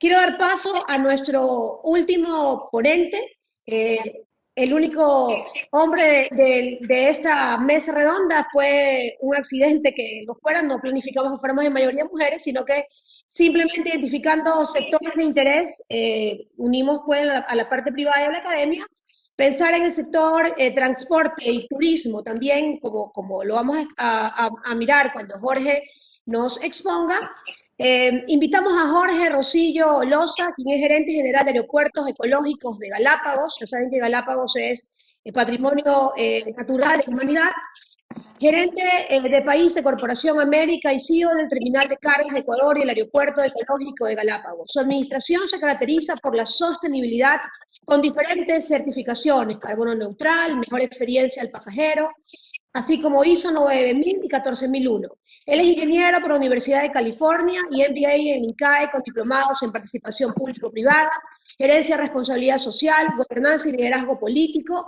Quiero dar paso a nuestro último ponente, el único hombre de esta mesa redonda fue un accidente que no planificamos que fuéramos en mayoría mujeres, sino que simplemente identificando sectores de interés, unimos pues a la parte privada de la academia, pensar en el sector transporte y turismo también, como lo vamos a mirar cuando Jorge nos exponga. Invitamos a Jorge Rosillo Loza, quien es gerente general de aeropuertos ecológicos de Galápagos. Ya saben que Galápagos es patrimonio natural de la humanidad. Gerente de país de Corporación América y CEO del Terminal de Cargas de Ecuador y el Aeropuerto Ecológico de Galápagos. Su administración se caracteriza por la sostenibilidad con diferentes certificaciones, carbono neutral, mejor experiencia al pasajero, así como ISO 9000 y 14001. Él es ingeniero por la Universidad de California y MBA en INCAE con diplomados en participación público-privada, gerencia de responsabilidad social, gobernanza y liderazgo político,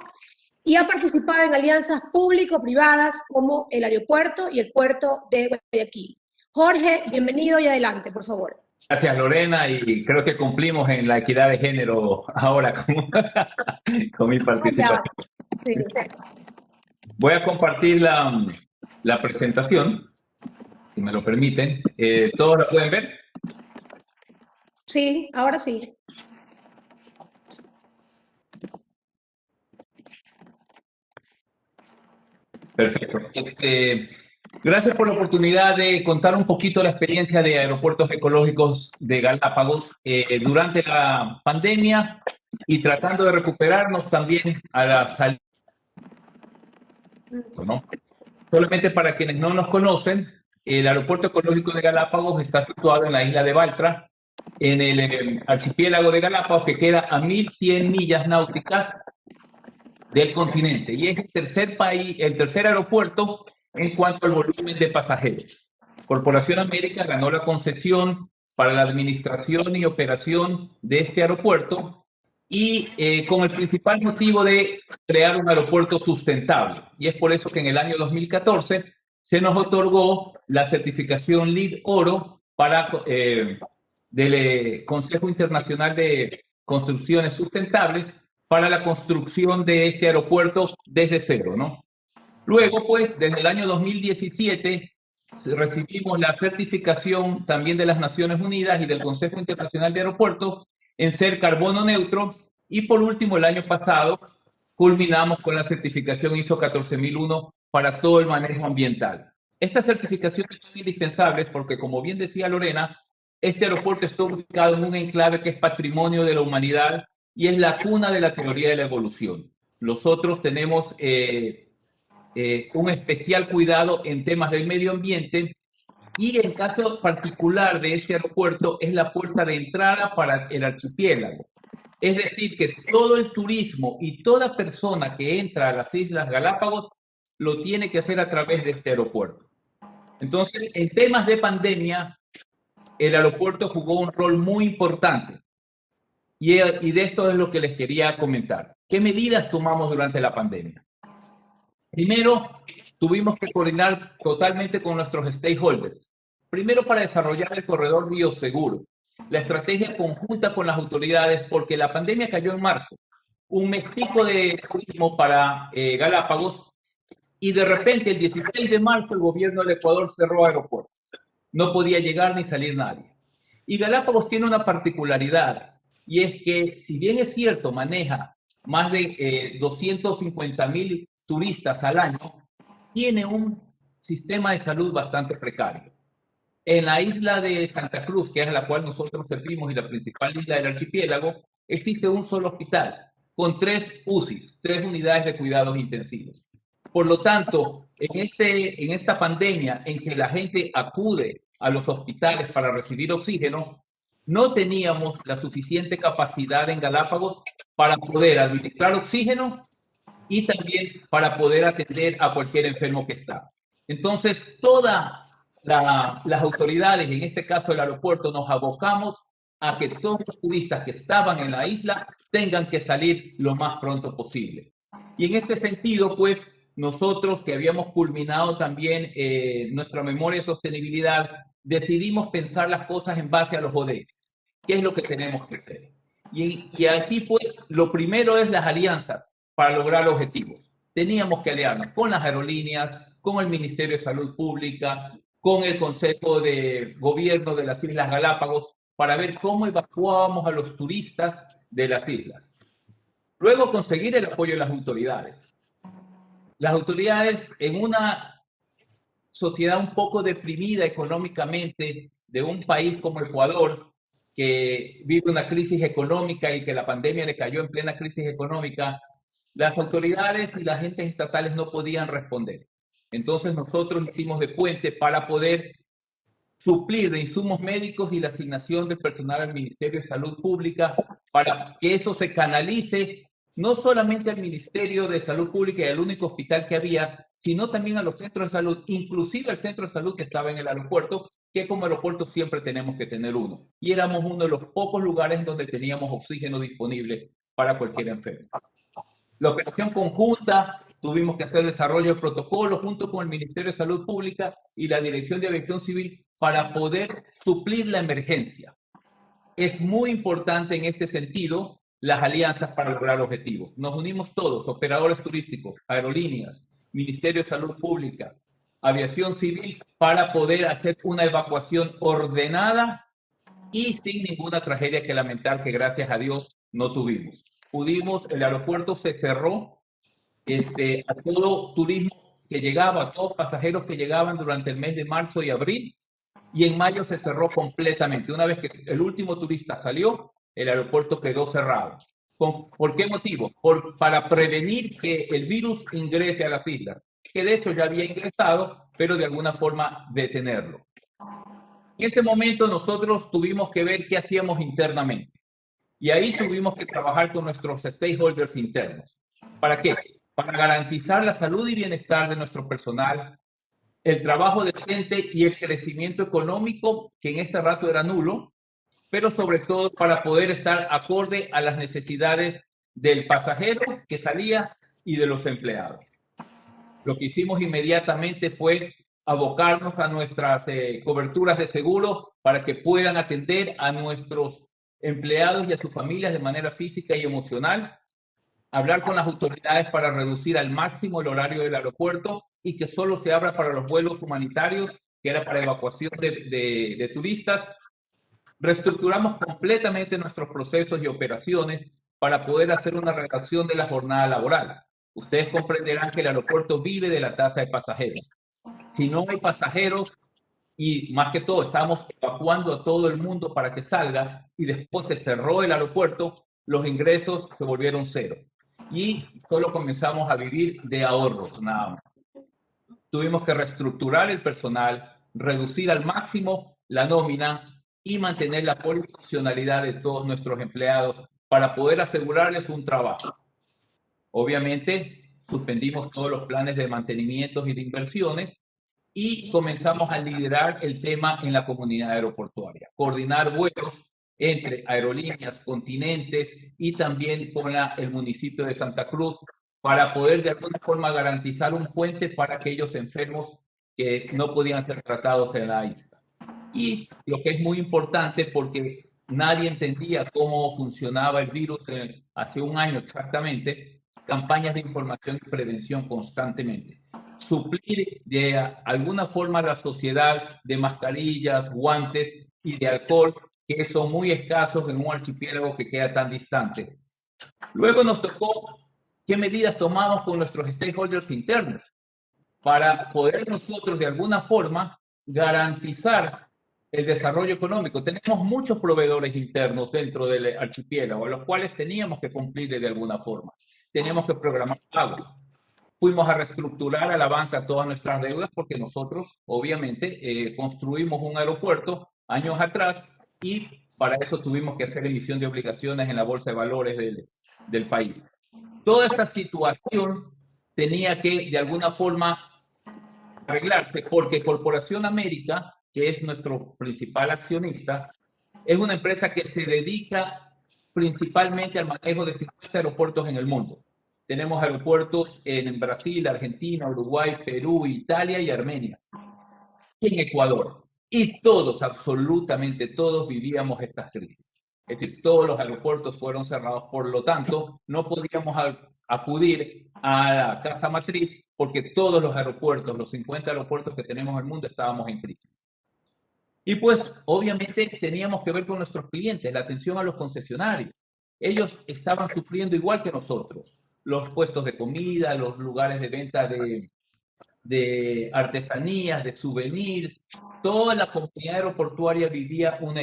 y ha participado en alianzas público-privadas como el aeropuerto y el puerto de Guayaquil. Jorge, bienvenido y adelante, por favor. Gracias, Lorena, y creo que cumplimos en la equidad de género ahora con mi Ya, participación. sí. Voy a compartir la presentación, si me lo permiten. ¿Todos la pueden ver? Sí, ahora sí. Perfecto. Gracias por la oportunidad de contar un poquito la experiencia de Aeropuertos Ecológicos de Galápagos durante la pandemia y tratando de recuperarnos también a la salida, ¿no? Solamente para quienes no nos conocen, el Aeropuerto Ecológico de Galápagos está situado en la isla de Baltra, en el archipiélago de Galápagos, que queda a 1.100 millas náuticas del continente. Y es el tercer país, el tercer aeropuerto en cuanto al volumen de pasajeros. Corporación América ganó la concesión para la administración y operación de este aeropuerto y con el principal motivo de crear un aeropuerto sustentable. Y es por eso que en el año 2014 se nos otorgó la certificación LEED Oro para, del Consejo Internacional de Construcciones Sustentables para la construcción de este aeropuerto desde cero, ¿no? Luego, pues, desde el año 2017 recibimos la certificación también de las Naciones Unidas y del Consejo Internacional de Aeropuertos en ser carbono neutro y por último el año pasado culminamos con la certificación ISO 14001 para todo el manejo ambiental. Estas certificaciones son indispensables porque, como bien decía Lorena, este aeropuerto está ubicado en un enclave que es patrimonio de la humanidad y es la cuna de la teoría de la evolución. Nosotros tenemos un especial cuidado en temas del medio ambiente y el caso particular de este aeropuerto es la puerta de entrada para el archipiélago. Es decir, que todo el turismo y toda persona que entra a las Islas Galápagos lo tiene que hacer a través de este aeropuerto. Entonces, en temas de pandemia, el aeropuerto jugó un rol muy importante y de esto es lo que les quería comentar. ¿Qué medidas tomamos durante la pandemia? Primero, tuvimos que coordinar totalmente con nuestros stakeholders. Primero, para desarrollar el corredor bioseguro, la estrategia conjunta con las autoridades, porque la pandemia cayó en marzo, un mes pico de turismo para Galápagos, y de repente el 16 de marzo el gobierno del Ecuador cerró aeropuertos. No podía llegar ni salir nadie. Y Galápagos tiene una particularidad, y es que, si bien es cierto, maneja más de 250.000 turistas al año, tiene un sistema de salud bastante precario. En la isla de Santa Cruz, que es la cual nosotros servimos y la principal isla del archipiélago, existe un solo hospital con 3 UCIs, 3 unidades de cuidados intensivos. Por lo tanto, en esta pandemia en que la gente acude a los hospitales para recibir oxígeno, no teníamos la suficiente capacidad en Galápagos para poder administrar oxígeno y también para poder atender a cualquier enfermo que está. Entonces, todas las autoridades, en este caso el aeropuerto, nos abocamos a que todos los turistas que estaban en la isla tengan que salir lo más pronto posible. Y en este sentido, pues, nosotros que habíamos culminado también nuestra memoria de sostenibilidad, decidimos pensar las cosas en base a los ODS. ¿Qué es lo que tenemos que hacer? Y aquí, pues, lo primero es las alianzas para lograr objetivos. Teníamos que aliarnos con las aerolíneas, con el Ministerio de Salud Pública, con el Consejo de Gobierno de las Islas Galápagos, para ver cómo evacuábamos a los turistas de las islas. Luego, conseguir el apoyo de las autoridades. Las autoridades, en una sociedad un poco deprimida económicamente, de un país como Ecuador, que vive una crisis económica y que la pandemia le cayó en plena crisis económica, las autoridades y las agentes estatales no podían responder. Entonces nosotros hicimos de puente para poder suplir de insumos médicos y la asignación de personal al Ministerio de Salud Pública para que eso se canalice no solamente al Ministerio de Salud Pública y al único hospital que había, sino también a los centros de salud, inclusive al centro de salud que estaba en el aeropuerto, que como aeropuerto siempre tenemos que tener uno. Y éramos uno de los pocos lugares donde teníamos oxígeno disponible para cualquier enfermo. La operación conjunta, tuvimos que hacer desarrollo de protocolos junto con el Ministerio de Salud Pública y la Dirección de Aviación Civil para poder suplir la emergencia. Es muy importante en este sentido las alianzas para lograr objetivos. Nos unimos todos, operadores turísticos, aerolíneas, Ministerio de Salud Pública, Aviación Civil, para poder hacer una evacuación ordenada y sin ninguna tragedia que lamentar, que gracias a Dios no tuvimos. El aeropuerto se cerró a todo turismo que llegaba, a todos pasajeros que llegaban durante el mes de marzo y abril, y en mayo se cerró completamente. Una vez que el último turista salió, el aeropuerto quedó cerrado. ¿Por qué motivo? Para prevenir que el virus ingrese a las islas, que de hecho ya había ingresado, pero de alguna forma detenerlo. En ese momento nosotros tuvimos que ver qué hacíamos internamente. Y ahí tuvimos que trabajar con nuestros stakeholders internos. ¿Para qué? Para garantizar la salud y bienestar de nuestro personal, el trabajo decente y el crecimiento económico, que en este rato era nulo, pero sobre todo para poder estar acorde a las necesidades del pasajero que salía y de los empleados. Lo que hicimos inmediatamente fue abocarnos a nuestras coberturas de seguro para que puedan atender a nuestros empleados y a sus familias de manera física y emocional, hablar con las autoridades para reducir al máximo el horario del aeropuerto y que solo se abra para los vuelos humanitarios, que era para evacuación de turistas. Reestructuramos completamente nuestros procesos y operaciones para poder hacer una redacción de la jornada laboral. Ustedes comprenderán que el aeropuerto vive de la tasa de pasajeros. Si no hay pasajeros, y más que todo estábamos evacuando a todo el mundo para que salga y después se cerró el aeropuerto, los ingresos se volvieron cero. Y solo comenzamos a vivir de ahorros, nada más. Tuvimos que reestructurar el personal, reducir al máximo la nómina y mantener la polifuncionalidad de todos nuestros empleados para poder asegurarles un trabajo. Obviamente, suspendimos todos los planes de mantenimientos y de inversiones y comenzamos a liderar el tema en la comunidad aeroportuaria, coordinar vuelos entre aerolíneas, continentes y también con el municipio de Santa Cruz para poder de alguna forma garantizar un puente para aquellos enfermos que no podían ser tratados en la isla. Y lo que es muy importante porque nadie entendía cómo funcionaba el virus hace un año exactamente, campañas de información y prevención constantemente. Suplir de alguna forma a la sociedad de mascarillas, guantes y de alcohol, que son muy escasos en un archipiélago que queda tan distante. Luego nos tocó qué medidas tomamos con nuestros stakeholders internos para poder nosotros de alguna forma garantizar el desarrollo económico. Tenemos muchos proveedores internos dentro del archipiélago, a los cuales teníamos que cumplir de alguna forma. Teníamos que programar pagos. Fuimos a reestructurar a la banca todas nuestras deudas porque nosotros, obviamente, construimos un aeropuerto años atrás y para eso tuvimos que hacer emisión de obligaciones en la bolsa de valores del país. Toda esta situación tenía que, de alguna forma, arreglarse porque Corporación América, que es nuestro principal accionista, es una empresa que se dedica principalmente al manejo de 50 aeropuertos en el mundo. Tenemos aeropuertos en Brasil, Argentina, Uruguay, Perú, Italia y Armenia. Y en Ecuador. Y todos, absolutamente todos, vivíamos estas crisis. Es decir, todos los aeropuertos fueron cerrados, por lo tanto, no podíamos acudir a la casa matriz porque todos los aeropuertos, los 50 aeropuertos que tenemos en el mundo, estábamos en crisis. Y pues obviamente teníamos que ver con nuestros clientes, la atención a los concesionarios. Ellos estaban sufriendo igual que nosotros. Los puestos de comida, los lugares de venta de artesanías, de souvenirs, toda la comunidad aeroportuaria vivía una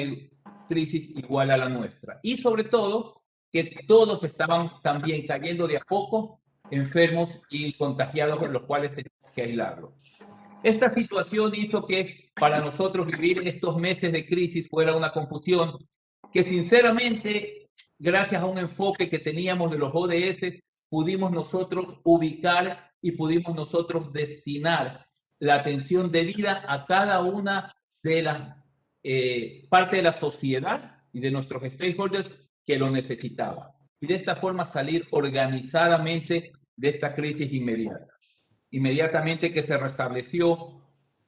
crisis igual a la nuestra. Y sobre todo, que todos estaban también cayendo de a poco enfermos y contagiados, en los cuales teníamos que aislarlos. Esta situación hizo que para nosotros vivir estos meses de crisis fuera una confusión que sinceramente, gracias a un enfoque que teníamos de los ODS, pudimos nosotros ubicar y pudimos nosotros destinar la atención debida a cada una de las partes de la sociedad y de nuestros stakeholders que lo necesitaban. Y de esta forma salir organizadamente de esta crisis inmediata. Inmediatamente que se restableció,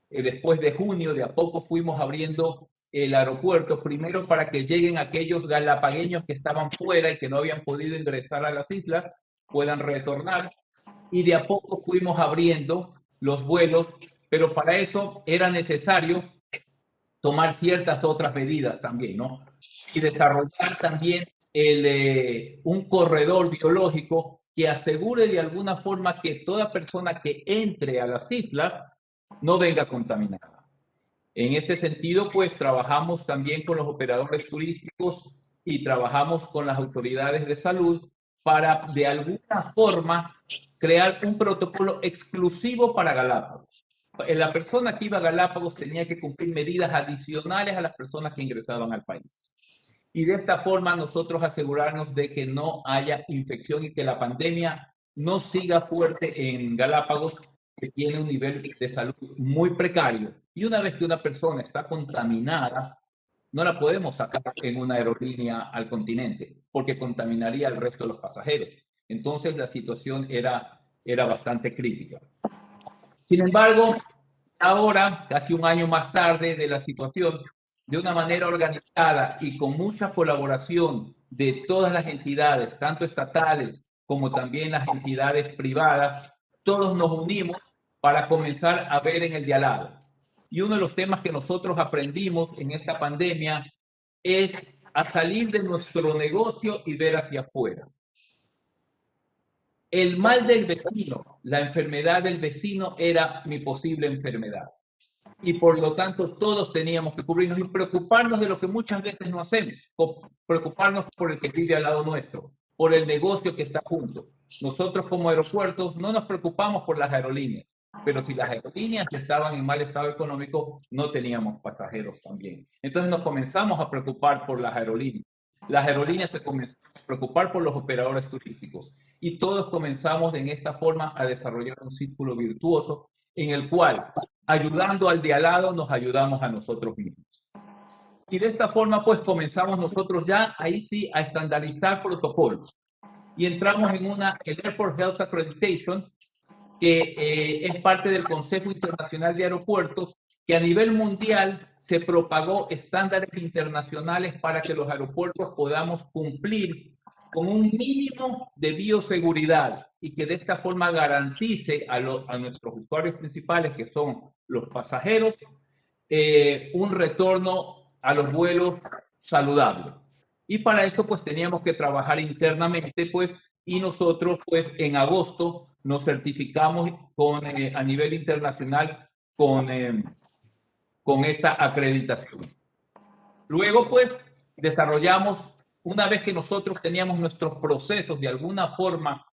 después de junio, de a poco fuimos abriendo el aeropuerto, primero para que lleguen aquellos galapagueños que estaban fuera y que no habían podido ingresar a las islas, puedan retornar, y de a poco fuimos abriendo los vuelos, pero para eso era necesario tomar ciertas otras medidas también, ¿no? Y desarrollar también un corredor biológico que asegure de alguna forma que toda persona que entre a las islas no venga contaminada. En este sentido, pues trabajamos también con los operadores turísticos y trabajamos con las autoridades de salud para de alguna forma crear un protocolo exclusivo para Galápagos. La persona que iba a Galápagos tenía que cumplir medidas adicionales a las personas que ingresaban al país. Y de esta forma nosotros asegurarnos de que no haya infección y que la pandemia no siga fuerte en Galápagos, que tiene un nivel de salud muy precario. Y una vez que una persona está contaminada, no la podemos sacar en una aerolínea al continente, porque contaminaría al resto de los pasajeros. Entonces la situación era bastante crítica. Sin embargo, ahora, casi un año más tarde de la situación, de una manera organizada y con mucha colaboración de todas las entidades, tanto estatales como también las entidades privadas, todos nos unimos para comenzar a ver en el diálogo. Y uno de los temas que nosotros aprendimos en esta pandemia es a salir de nuestro negocio y ver hacia afuera. El mal del vecino, la enfermedad del vecino era mi posible enfermedad. Y por lo tanto todos teníamos que cubrirnos y preocuparnos de lo que muchas veces no hacemos, preocuparnos por el que vive al lado nuestro, por el negocio que está junto. Nosotros como aeropuertos no nos preocupamos por las aerolíneas, pero si las aerolíneas estaban en mal estado económico, no teníamos pasajeros también. Entonces nos comenzamos a preocupar por las aerolíneas. Las aerolíneas se comenzaron a preocupar por los operadores turísticos y todos comenzamos en esta forma a desarrollar un círculo virtuoso en el cual, ayudando al de al lado, nos ayudamos a nosotros mismos. Y de esta forma, pues comenzamos nosotros ya, ahí sí, a estandarizar protocolos. Y entramos en el Airport Health Accreditation, que es parte del Consejo Internacional de Aeropuertos, que a nivel mundial se propagó estándares internacionales para que los aeropuertos podamos cumplir con un mínimo de bioseguridad y que de esta forma garantice a nuestros usuarios principales, que son los pasajeros, un retorno a los vuelos saludable. Y para eso pues teníamos que trabajar internamente, pues, y nosotros pues en agosto nos certificamos a nivel internacional con esta acreditación. Luego pues desarrollamos, una vez que nosotros teníamos nuestros procesos de alguna forma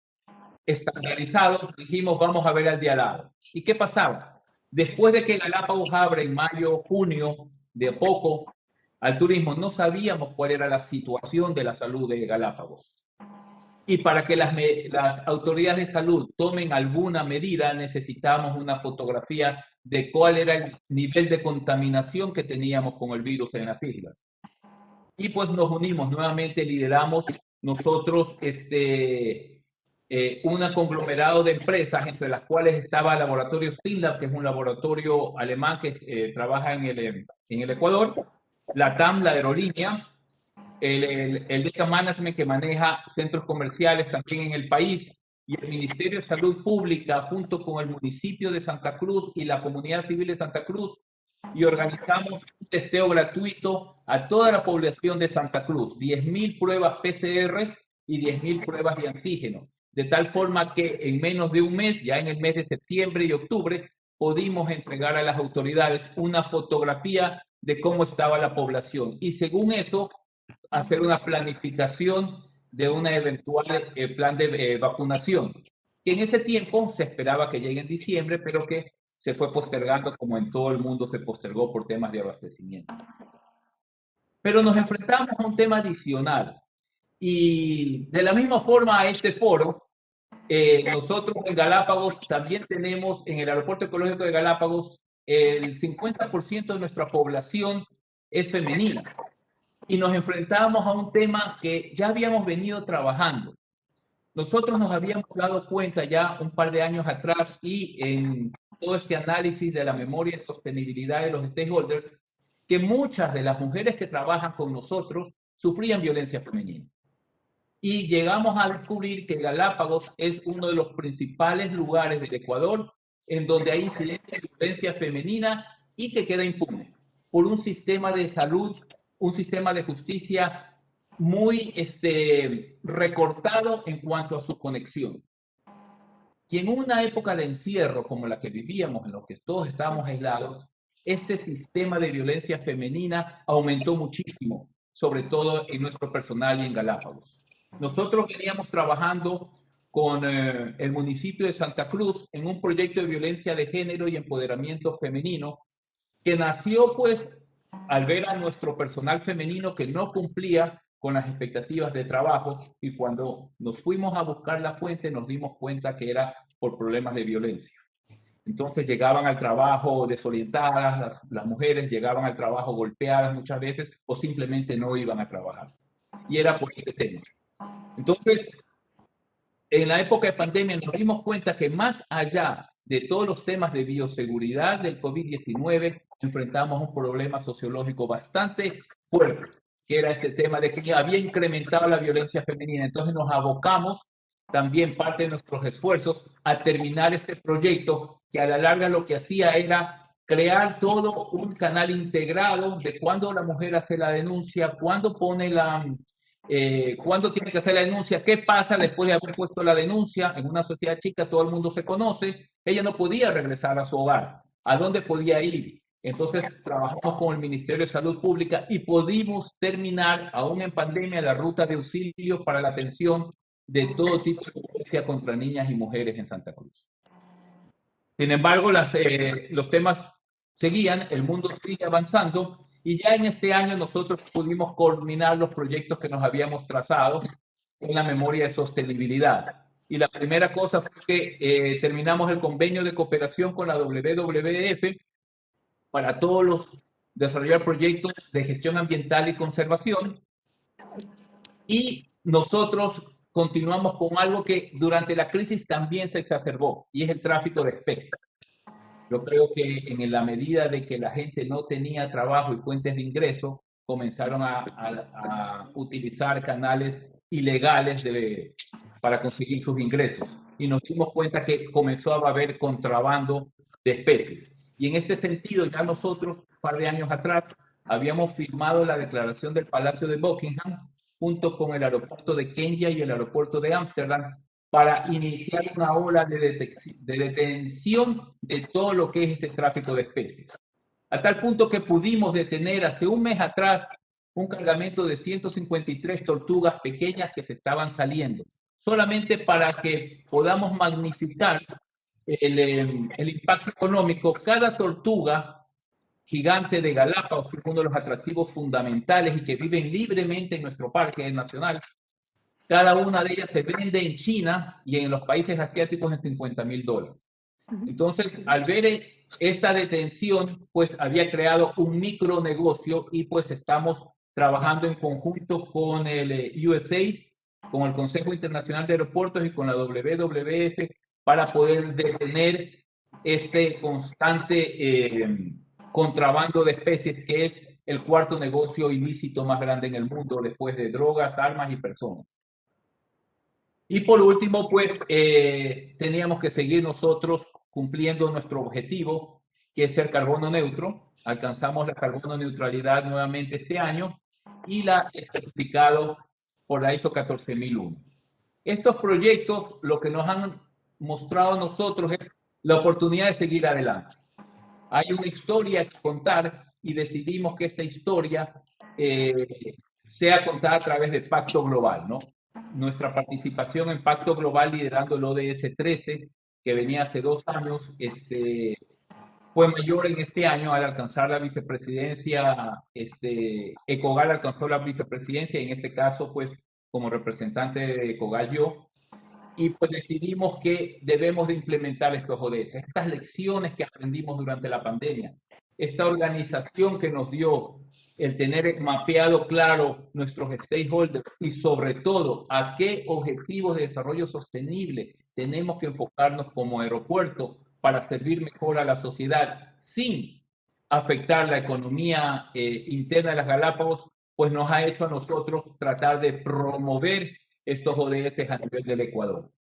estandarizados, dijimos vamos a ver al diálogo. ¿Y qué pasaba? Después de que Galápagos abre en mayo, junio, de poco al turismo, no sabíamos cuál era la situación de la salud de Galápagos. Y para que las autoridades de salud tomen alguna medida, necesitábamos una fotografía de cuál era el nivel de contaminación que teníamos con el virus en las islas. Y pues nos unimos, nuevamente lideramos nosotros un conglomerado de empresas, entre las cuales estaba el laboratorio SYNLAB, que es un laboratorio alemán que trabaja en el Ecuador, la TAM, la aerolínea, el Data Management que maneja centros comerciales también en el país, y el Ministerio de Salud Pública junto con el municipio de Santa Cruz y la comunidad civil de Santa Cruz, y organizamos un testeo gratuito a toda la población de Santa Cruz, 10.000 pruebas PCR y 10.000 pruebas de antígeno, de tal forma que en menos de un mes, ya en el mes de septiembre y octubre, pudimos entregar a las autoridades una fotografía de cómo estaba la población, y según eso hacer una planificación de un eventual plan de vacunación, que en ese tiempo se esperaba que llegue en diciembre, pero que se fue postergando como en todo el mundo se postergó por temas de abastecimiento. Pero nos enfrentamos a un tema adicional, y de la misma forma a este foro, nosotros en Galápagos también tenemos, en el Aeropuerto Ecológico de Galápagos, el 50% de nuestra población es femenina. Y nos enfrentamos a un tema que ya habíamos venido trabajando. Nosotros nos habíamos dado cuenta ya un par de años atrás, y en todo este análisis de la memoria de sostenibilidad de los stakeholders, que muchas de las mujeres que trabajan con nosotros sufrían violencia femenina. Y llegamos a descubrir que Galápagos es uno de los principales lugares del Ecuador en donde hay incidencia de violencia femenina y que queda impune por un sistema de salud, un sistema de justicia muy recortado en cuanto a su conexión. Y en una época de encierro como la que vivíamos, en la que todos estábamos aislados, este sistema de violencia femenina aumentó muchísimo, sobre todo en nuestro personal y en Galápagos. Nosotros veníamos trabajando con el municipio de Santa Cruz en un proyecto de violencia de género y empoderamiento femenino que nació pues al ver a nuestro personal femenino que no cumplía con las expectativas de trabajo, y cuando nos fuimos a buscar la fuente nos dimos cuenta que era por problemas de violencia. Entonces llegaban al trabajo desorientadas, las mujeres llegaban al trabajo golpeadas muchas veces o simplemente no iban a trabajar. Y era por este tema. Entonces, en la época de pandemia nos dimos cuenta que más allá de todos los temas de bioseguridad del COVID-19, enfrentamos un problema sociológico bastante fuerte, que era este tema de que había incrementado la violencia femenina. Entonces nos abocamos también parte de nuestros esfuerzos a terminar este proyecto, que a la larga lo que hacía era crear todo un canal integrado de cuándo la mujer hace la denuncia, cuándo pone cuándo tiene que hacer la denuncia, qué pasa después de haber puesto la denuncia. En una sociedad chica todo el mundo se conoce, ella no podía regresar a su hogar, ¿a dónde podía ir? Entonces trabajamos con el Ministerio de Salud Pública y pudimos terminar, aún en pandemia, la ruta de auxilio para la atención de todo tipo de violencia contra niñas y mujeres en Santa Cruz. Sin embargo, los temas seguían, el mundo sigue avanzando, y ya en este año nosotros pudimos culminar los proyectos que nos habíamos trazado en la memoria de sostenibilidad. Y la primera cosa fue que terminamos el convenio de cooperación con la WWF para todos los desarrollar proyectos de gestión ambiental y conservación. Y nosotros continuamos con algo que durante la crisis también se exacerbó, y es el tráfico de especies. Yo creo que en la medida de que la gente no tenía trabajo y fuentes de ingreso, comenzaron a utilizar canales ilegales para conseguir sus ingresos. Y nos dimos cuenta que comenzó a haber contrabando de especies. Y en este sentido, ya nosotros, un par de años atrás, habíamos firmado la declaración del Palacio de Buckingham, junto con el aeropuerto de Kenia y el aeropuerto de Ámsterdam, para iniciar una ola de detención de todo lo que es este tráfico de especies. A tal punto que pudimos detener hace un mes atrás un cargamento de 153 tortugas pequeñas que se estaban saliendo, solamente para que podamos magnificar el impacto económico. Cada tortuga gigante de Galápagos, que es uno de los atractivos fundamentales y que viven libremente en nuestro parque nacional, cada una de ellas se vende en China y en los países asiáticos en $50,000. Entonces, al ver esta detención, pues había creado un micronegocio, y pues estamos trabajando en conjunto con el USAID, con el Consejo Internacional de Aeropuertos y con la WWF para poder detener este constante contrabando de especies, que es el cuarto negocio ilícito más grande en el mundo después de drogas, armas y personas. Y por último, pues teníamos que seguir nosotros cumpliendo nuestro objetivo, que es ser carbono neutro. Alcanzamos la carbono neutralidad nuevamente este año y la es certificado por la ISO 14001. Estos proyectos lo que nos han mostrado a nosotros es la oportunidad de seguir adelante. Hay una historia que contar y decidimos que esta historia sea contada a través de Pacto Global, ¿no? Nuestra participación en Pacto Global liderando el ODS 13, que venía hace 2 años, fue mayor en este año al alcanzar la vicepresidencia. Ecogal alcanzó la vicepresidencia, y en este caso, pues, como representante de Ecogal yo, y pues decidimos que debemos de implementar estos ODS, estas lecciones que aprendimos durante la pandemia, esta organización que nos dio el tener mapeado claro nuestros stakeholders y sobre todo a qué objetivos de desarrollo sostenible tenemos que enfocarnos como aeropuerto para servir mejor a la sociedad sin afectar la economía interna de las Galápagos, pues nos ha hecho a nosotros tratar de promover estos ODS a nivel del Ecuador.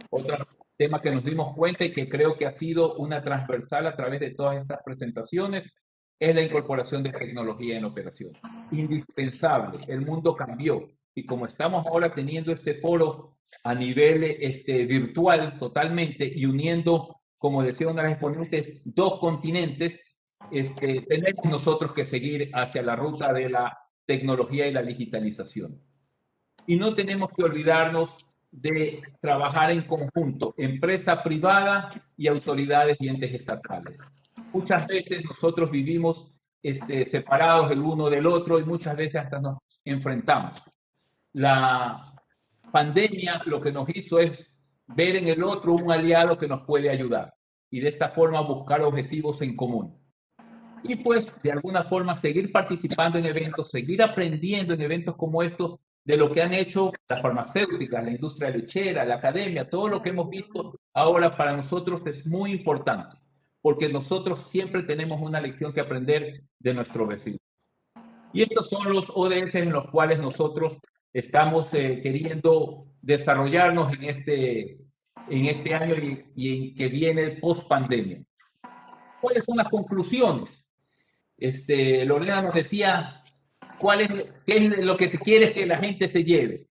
Otro tema que nos dimos cuenta y que creo que ha sido una transversal a través de todas estas presentaciones es la incorporación de tecnología en operación. Indispensable, el mundo cambió y como estamos ahora teniendo este foro a nivel virtual totalmente y uniendo, como decía una de las exponentes, dos continentes, tenemos nosotros que seguir hacia la ruta de la tecnología y la digitalización. Y no tenemos que olvidarnos de trabajar en conjunto, empresa privada y autoridades y entes estatales. Muchas veces nosotros vivimos separados el uno del otro y muchas veces hasta nos enfrentamos. La pandemia lo que nos hizo es ver en el otro un aliado que nos puede ayudar y de esta forma buscar objetivos en común. Y pues de alguna forma seguir participando en eventos, seguir aprendiendo en eventos como estos de lo que han hecho las farmacéuticas, la industria lechera, la academia, todo lo que hemos visto ahora para nosotros es muy importante, porque nosotros siempre tenemos una lección que aprender de nuestro vecino. Y estos son los ODS en los cuales nosotros estamos queriendo desarrollarnos en este año y en que viene post pandemia. ¿Cuáles son las conclusiones? Lorena nos decía, ¿qué es lo que te quieres que la gente se lleve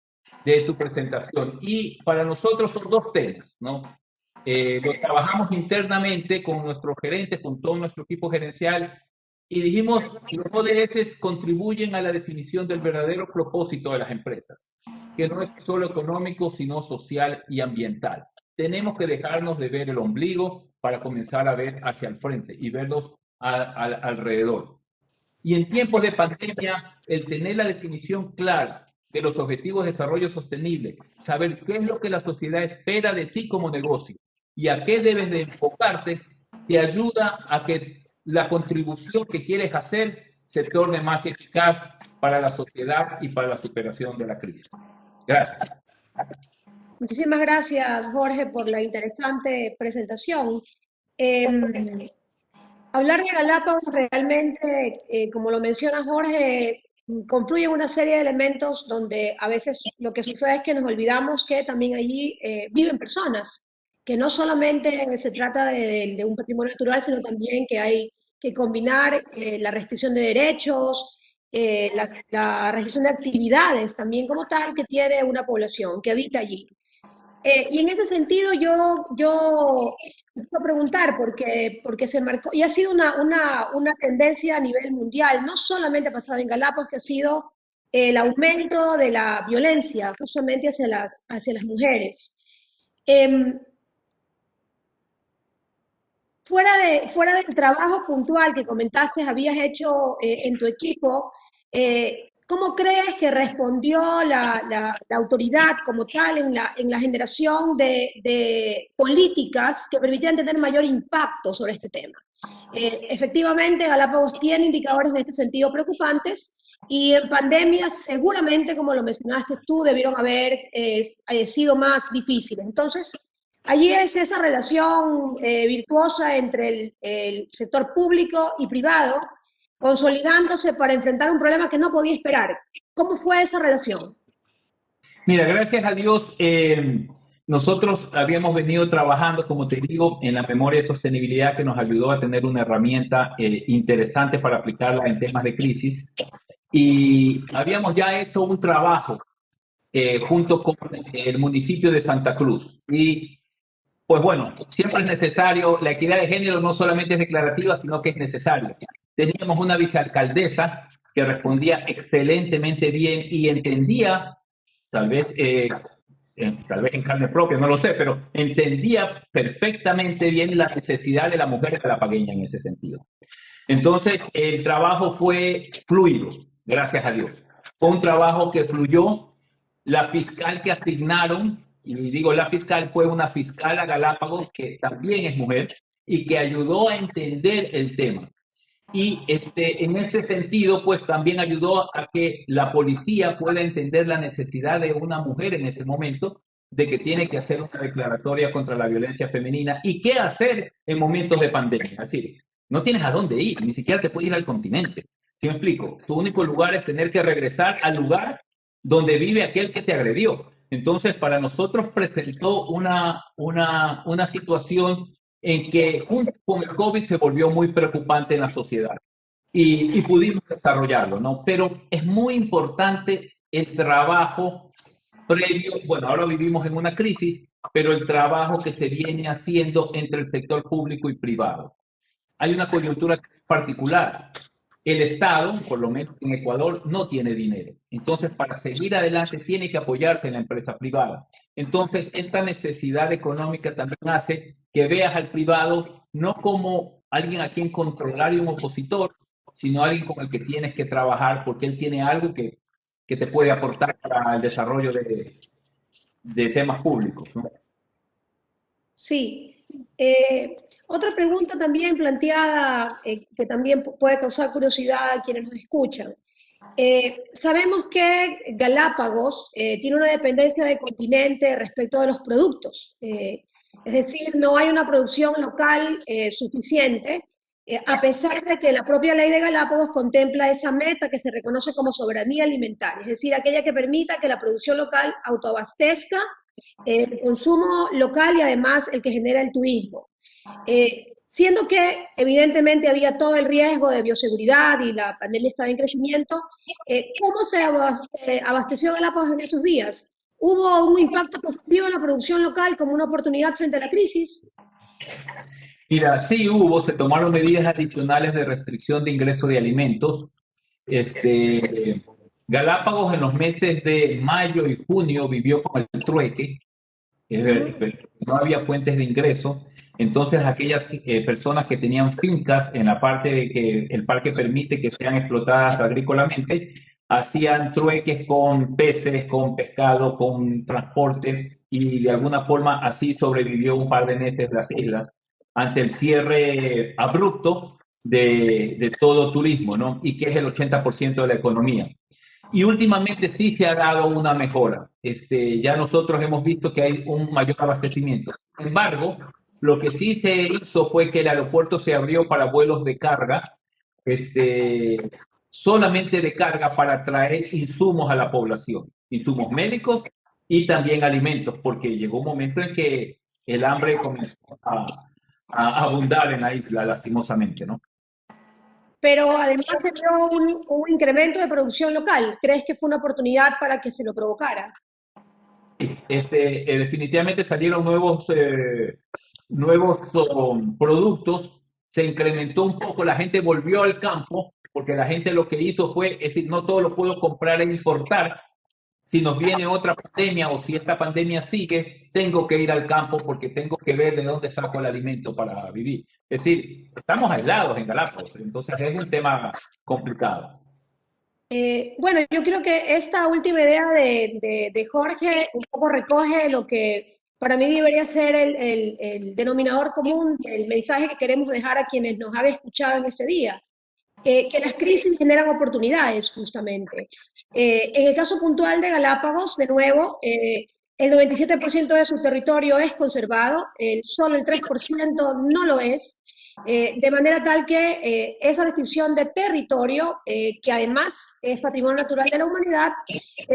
de tu presentación? Y para nosotros son dos temas, ¿no? Los trabajamos internamente con nuestros gerentes, con todo nuestro equipo gerencial, y dijimos, los ODS contribuyen a la definición del verdadero propósito de las empresas, que no es solo económico, sino social y ambiental. Tenemos que dejarnos de ver el ombligo para comenzar a ver hacia el frente y verlos alrededor. Y en tiempos de pandemia, el tener la definición clara de los objetivos de desarrollo sostenible, saber qué es lo que la sociedad espera de ti como negocio y a qué debes de enfocarte, te ayuda a que la contribución que quieres hacer se torne más eficaz para la sociedad y para la superación de la crisis. Gracias. Muchísimas gracias, Jorge, por la interesante presentación. Hablar de Galápagos realmente, como lo menciona Jorge, confluye una serie de elementos donde a veces lo que sucede es que nos olvidamos que también allí viven personas, que no solamente se trata de un patrimonio natural, sino también que hay que combinar la restricción de derechos, la restricción de actividades también como tal que tiene una población que habita allí. Y en ese sentido yo quiero preguntar, porque se marcó, y ha sido una tendencia a nivel mundial, no solamente pasada en Galápagos, que ha sido el aumento de la violencia justamente hacia las mujeres. Fuera del trabajo puntual que comentaste, habías hecho en tu equipo, ¿cómo crees que respondió la autoridad como tal en la generación de políticas que permitieran tener mayor impacto sobre este tema? Efectivamente, Galápagos tiene indicadores en este sentido preocupantes y en pandemia seguramente, como lo mencionaste tú, debieron haber sido más difíciles. Entonces, allí es esa relación virtuosa entre el sector público y privado consolidándose para enfrentar un problema que no podía esperar. ¿Cómo fue esa relación? Mira, gracias a Dios, nosotros habíamos venido trabajando, como te digo, en la memoria de sostenibilidad que nos ayudó a tener una herramienta interesante para aplicarla en temas de crisis. Y habíamos ya hecho un trabajo junto con el municipio de Santa Cruz. Y pues bueno, siempre es necesario, la equidad de género no solamente es declarativa, sino que es necesaria. Teníamos una vicealcaldesa que respondía excelentemente bien y entendía, tal vez, tal vez en carne propia, no lo sé, pero entendía perfectamente bien la necesidad de la mujer galapagueña en ese sentido. Entonces, el trabajo fue fluido, gracias a Dios. Fue un trabajo que fluyó. La fiscal que asignaron, y digo la fiscal, fue una fiscal a Galápagos que también es mujer y que ayudó a entender el tema. Y en ese sentido, pues también ayudó a que la policía pueda entender la necesidad de una mujer en ese momento, de que tiene que hacer una declaratoria contra la violencia femenina y qué hacer en momentos de pandemia. Es decir, no tienes a dónde ir, ni siquiera te puedes ir al continente. ¿Sí me explico? Tu único lugar es tener que regresar al lugar donde vive aquel que te agredió. Entonces, para nosotros presentó una situación en que junto con el COVID se volvió muy preocupante en la sociedad y pudimos desarrollarlo, ¿no? Pero es muy importante el trabajo previo, bueno, ahora vivimos en una crisis, pero el trabajo que se viene haciendo entre el sector público y privado. Hay una coyuntura particular. El Estado, por lo menos en Ecuador, no tiene dinero. Entonces, para seguir adelante, tiene que apoyarse en la empresa privada. Entonces, esta necesidad económica también hace que veas al privado no como alguien a quien controlar y un opositor, sino alguien con el que tienes que trabajar porque él tiene algo que te puede aportar para el desarrollo de temas públicos, ¿no? Sí. Otra pregunta también planteada, que también puede causar curiosidad a quienes nos escuchan. Sabemos que Galápagos tiene una dependencia del continente respecto de los productos. Es decir, no hay una producción local suficiente, a pesar de que la propia ley de Galápagos contempla esa meta que se reconoce como soberanía alimentaria, es decir, aquella que permita que la producción local autoabastezca el consumo local y además el que genera el turismo. Siendo que evidentemente había todo el riesgo de bioseguridad y la pandemia estaba en crecimiento, ¿cómo se abasteció Galápagos en esos días? ¿Hubo un impacto positivo en la producción local como una oportunidad frente a la crisis? Mira, sí hubo, se tomaron medidas adicionales de restricción de ingreso de alimentos. Galápagos en los meses de mayo y junio vivió con el trueque, no había fuentes de ingreso. Entonces, aquellas personas que tenían fincas en la parte de que el parque permite que sean explotadas agrícolamente, hacían trueques con peces, con pescado, con transporte, y de alguna forma así sobrevivió un par de meses las islas ante el cierre abrupto de todo turismo, ¿no? Y que es el 80% de la economía. Y últimamente sí se ha dado una mejora. Ya nosotros hemos visto que hay un mayor abastecimiento. Sin embargo, lo que sí se hizo fue que el aeropuerto se abrió para vuelos de carga, este, solamente de carga para traer insumos a la población, insumos médicos y también alimentos, porque llegó un momento en que el hambre comenzó a abundar en la isla, lastimosamente, ¿no? Pero además se vio un incremento de producción local. ¿Crees que fue una oportunidad para que se lo provocara? Definitivamente salieron nuevos productos, se incrementó un poco, la gente volvió al campo, porque la gente lo que hizo fue, es decir, no todo lo puedo comprar e importar, si nos viene otra pandemia o si esta pandemia sigue, tengo que ir al campo porque tengo que ver de dónde saco el alimento para vivir. Es decir, estamos aislados en Galápagos, entonces es un tema complicado. Bueno, yo creo que esta última idea de Jorge un poco recoge lo que para mí debería ser el denominador común, el mensaje que queremos dejar a quienes nos han escuchado en este día, que las crisis generan oportunidades, justamente. En el caso puntual de Galápagos, de nuevo, el 97% de su territorio es conservado, solo el 3% no lo es, de manera tal que esa restricción de territorio, que además es patrimonio natural de la humanidad,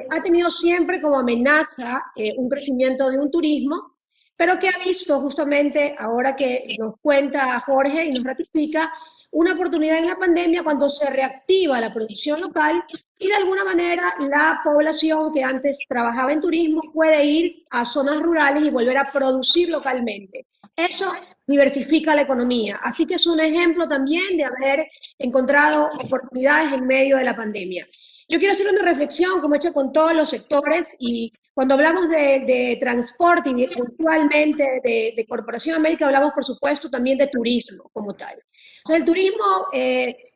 ha tenido siempre como amenaza un crecimiento de un turismo, pero que ha visto justamente, ahora que nos cuenta Jorge y nos ratifica, una oportunidad en la pandemia cuando se reactiva la producción local y de alguna manera la población que antes trabajaba en turismo puede ir a zonas rurales y volver a producir localmente. Eso diversifica la economía. Así que es un ejemplo también de haber encontrado oportunidades en medio de la pandemia. Yo quiero hacer una reflexión, como he hecho con todos los sectores, y cuando hablamos de transporte y puntualmente de Corporación América, hablamos por supuesto también de turismo como tal. Entonces, el turismo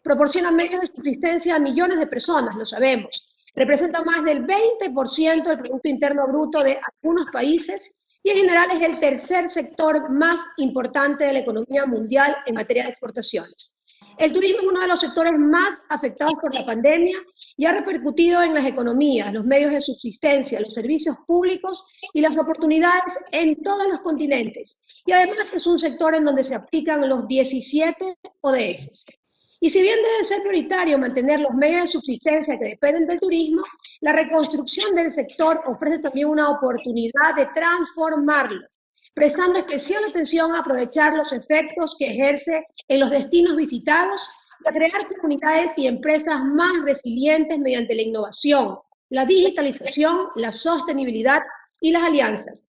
proporciona medios de subsistencia a millones de personas, lo sabemos. Representa más del 20% del Producto Interno Bruto de algunos países y en general es el tercer sector más importante de la economía mundial en materia de exportaciones. El turismo es uno de los sectores más afectados por la pandemia y ha repercutido en las economías, los medios de subsistencia, los servicios públicos y las oportunidades en todos los continentes. Y además es un sector en donde se aplican los 17 ODS. Y si bien debe ser prioritario mantener los medios de subsistencia que dependen del turismo, la reconstrucción del sector ofrece también una oportunidad de transformarlo, prestando especial atención a aprovechar los efectos que ejerce en los destinos visitados y a crear comunidades y empresas más resilientes mediante la innovación, la digitalización, la sostenibilidad y las alianzas.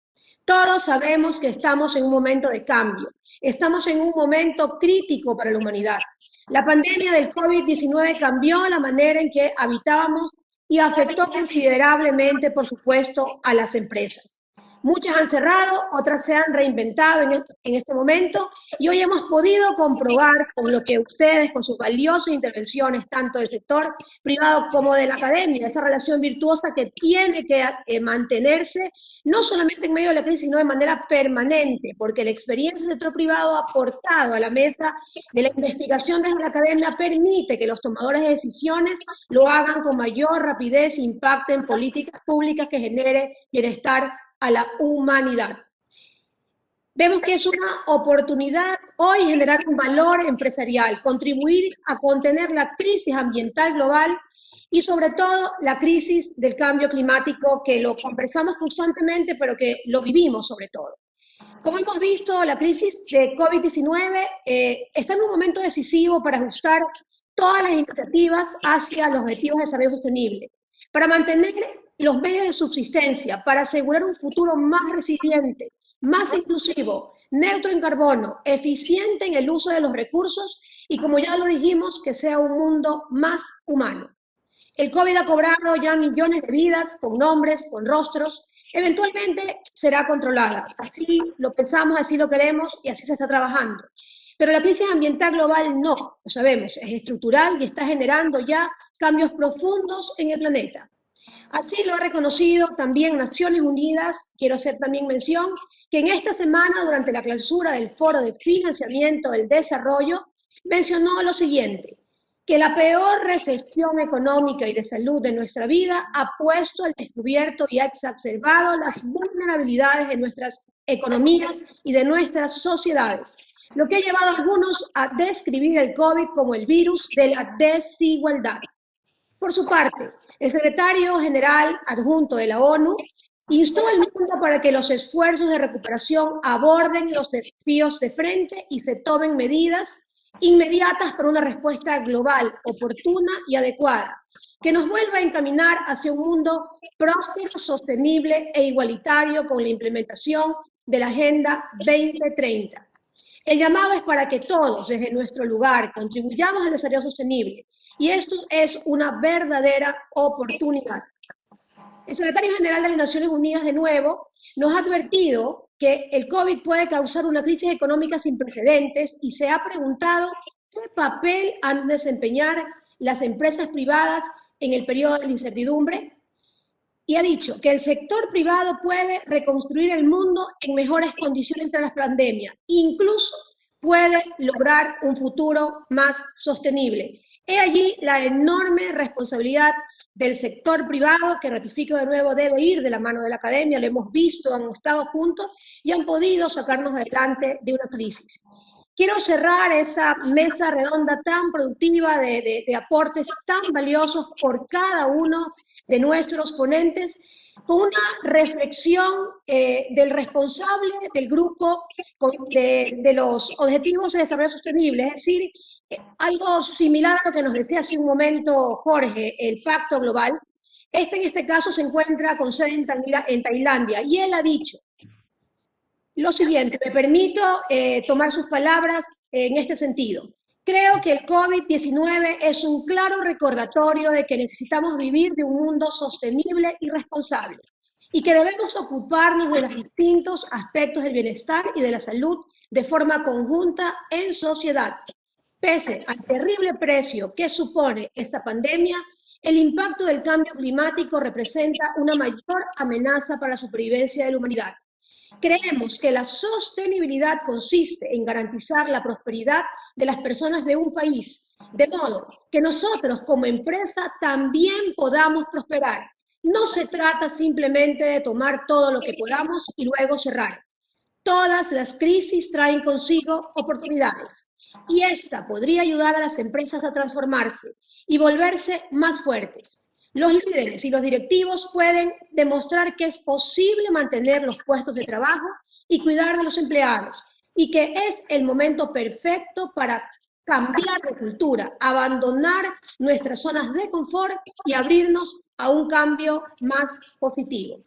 Todos sabemos que estamos en un momento de cambio, estamos en un momento crítico para la humanidad. La pandemia del COVID-19 cambió la manera en que habitábamos y afectó considerablemente, por supuesto, a las empresas. Muchas han cerrado, otras se han reinventado en este momento y hoy hemos podido comprobar con lo que ustedes, con sus valiosas intervenciones, tanto del sector privado como de la academia, esa relación virtuosa que tiene que mantenerse no solamente en medio de la crisis, sino de manera permanente, porque la experiencia del sector privado aportado a la mesa de la investigación desde la academia permite que los tomadores de decisiones lo hagan con mayor rapidez e impacten políticas públicas que genere bienestar a la humanidad. Vemos que es una oportunidad hoy generar un valor empresarial, contribuir a contener la crisis ambiental global y sobre todo la crisis del cambio climático, que lo conversamos constantemente, pero que lo vivimos sobre todo. Como hemos visto, la crisis de COVID-19 está en un momento decisivo para ajustar todas las iniciativas hacia los objetivos de desarrollo sostenible, para mantener los medios de subsistencia, para asegurar un futuro más resiliente, más inclusivo, neutro en carbono, eficiente en el uso de los recursos y, como ya lo dijimos, que sea un mundo más humano. El COVID ha cobrado ya millones de vidas con nombres, con rostros. Eventualmente será controlada. Así lo pensamos, así lo queremos y así se está trabajando. Pero la crisis ambiental global no, lo sabemos, es estructural y está generando ya cambios profundos en el planeta. Así lo ha reconocido también Naciones Unidas. Quiero hacer también mención que en esta semana, durante la clausura del Foro de Financiamiento del Desarrollo, mencionó lo siguiente: que la peor recesión económica y de salud de nuestra vida ha puesto al descubierto y ha exacerbado las vulnerabilidades de nuestras economías y de nuestras sociedades, lo que ha llevado a algunos a describir el COVID como el virus de la desigualdad. Por su parte, el secretario general adjunto de la ONU instó al mundo para que los esfuerzos de recuperación aborden los desafíos de frente y se tomen medidas inmediatas para una respuesta global, oportuna y adecuada, que nos vuelva a encaminar hacia un mundo próspero, sostenible e igualitario con la implementación de la Agenda 2030. El llamado es para que todos, desde nuestro lugar, contribuyamos al desarrollo sostenible, y esto es una verdadera oportunidad. El secretario general de las Naciones Unidas, de nuevo, nos ha advertido que el COVID puede causar una crisis económica sin precedentes y se ha preguntado qué papel han de desempeñar las empresas privadas en el periodo de la incertidumbre. Y ha dicho que el sector privado puede reconstruir el mundo en mejores condiciones tras la pandemia, incluso puede lograr un futuro más sostenible. He allí la enorme responsabilidad del sector privado, que ratifico de nuevo debe ir de la mano de la academia. Lo hemos visto, han estado juntos y han podido sacarnos adelante de una crisis. quiero cerrar esta mesa redonda tan productiva de aportes tan valiosos por cada uno de nuestros ponentes con una reflexión del responsable del grupo de los Objetivos de Desarrollo Sostenible, es decir, algo similar a lo que nos decía hace un momento Jorge, el Pacto Global. En este caso se encuentra con sede en Tailandia y él ha dicho lo siguiente, me permito tomar sus palabras en este sentido. Creo que el COVID-19 es un claro recordatorio de que necesitamos vivir de un mundo sostenible y responsable y que debemos ocuparnos de los distintos aspectos del bienestar y de la salud de forma conjunta en sociedad. Pese al terrible precio que supone esta pandemia, el impacto del cambio climático representa una mayor amenaza para la supervivencia de la humanidad. Creemos que la sostenibilidad consiste en garantizar la prosperidad de las personas de un país, de modo que nosotros como empresa también podamos prosperar. No se trata simplemente de tomar todo lo que podamos y luego cerrar. Todas las crisis traen consigo oportunidades y esta podría ayudar a las empresas a transformarse y volverse más fuertes. Los líderes y los directivos pueden demostrar que es posible mantener los puestos de trabajo y cuidar de los empleados y que es el momento perfecto para cambiar de cultura, abandonar nuestras zonas de confort y abrirnos a un cambio más positivo.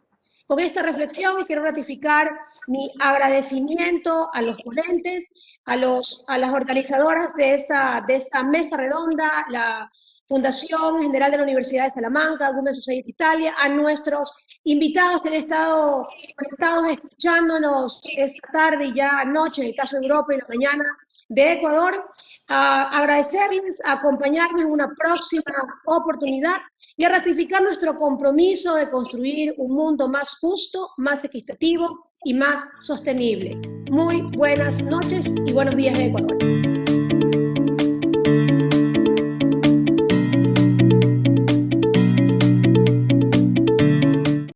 Con esta reflexión quiero ratificar mi agradecimiento a los ponentes, a las organizadoras de esta mesa redonda, la Fundación General de la Universidad de Salamanca, Women Society Italia, a nuestros invitados que han estado conectados escuchándonos esta tarde y ya anoche, en el caso de Europa y la mañana de Ecuador, a agradecerles, a acompañarnos en una próxima oportunidad y a ratificar nuestro compromiso de construir un mundo más justo, más equitativo y más sostenible. Muy buenas noches y buenos días de Ecuador.